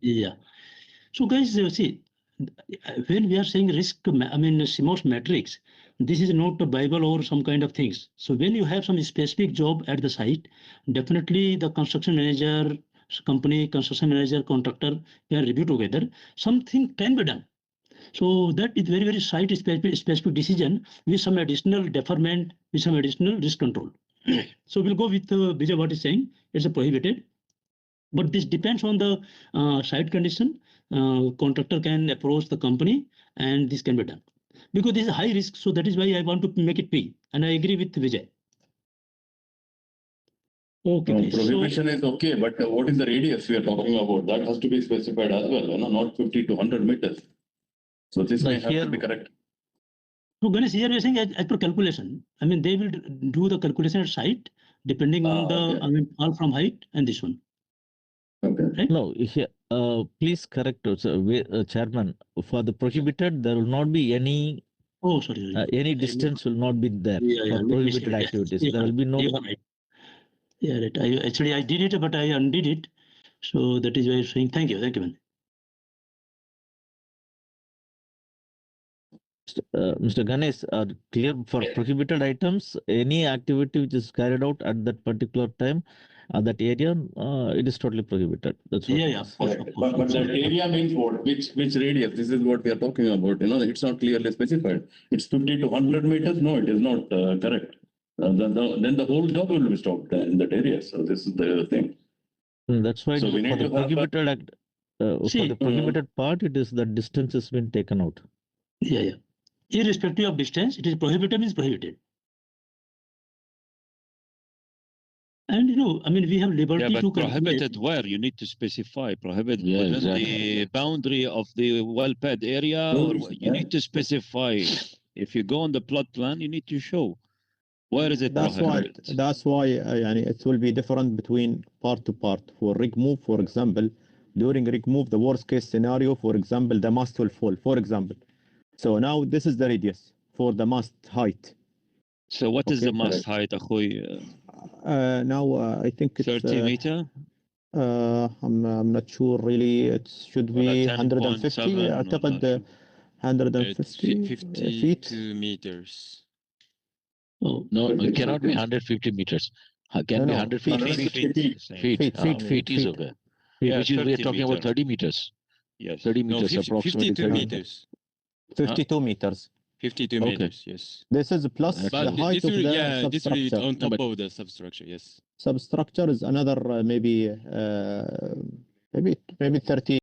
Yeah. So guys, see, when we are saying risk, CMOS matrix, this is not a Bible or some kind of things. So when you have some specific job at the site, definitely the construction manager, company, construction manager, contractor can review together. Something can be done. So that is very, very site specific decision with some additional deferment, with some additional risk control. So we'll go with Vijay what is saying. It's a prohibited. But this depends on the site condition. Contractor can approach the company and this can be done. Because this is high risk, so that is why I want to make it P. And I agree with Vijay. Okay. No, prohibition is okay, but what is the radius we are talking about? That has to be specified as well, not 50 to 100 meters. So this may have to be correct. So Ganesh, here we are saying as per calculation. I mean, they will do the calculation at site depending on the all from height and this one. Okay. Right? No, here, please correct us, Chairman. For the prohibited, there will not be any. Oh, sorry. Any distance will not be there for prohibited activities. There will be no. Right. Yeah, right. I did it, but I undid it. So that is why I'm saying thank you, man. Mr. Ganesh, clear for prohibited items, any activity which is carried out at that particular time, that area, it is totally prohibited. That's what. Yeah, of course. But that area means what? Which radius? This is what we are talking about. It's not clearly specified. It's 50 to 100 meters. No, it is not correct. Then the whole job will be stopped in that area. So this is the thing. That's why so for the prohibited for the prohibited part, it is the distance has been taken out. Yeah. Irrespective of distance, it is prohibited means prohibited. And we have liberty to prohibited where you need to specify prohibited within the boundary of the well-pad area, or you need to specify. If you go on the plot plan, you need to show where is it prohibited. That's why it will be different between part to part. For rig move, for example, during rig move, the worst case scenario, for example, the mast will fall, for example. So now this is the radius for the mast height. So what is the mast height, Akhoy? Now I think it's 30 meter. I'm not sure really. It should be 150. أعتقد 150 feet. 52 meters. Oh no, it cannot be 150 meters. Can be 150 feet is okay. Which is we are talking about 30 meters. Yes, 30 meters approximately. 52 meters. 52 meters. 52 meters, yes. This is plus the height of the this will be on top of the substructure, yes. Substructure is another maybe 30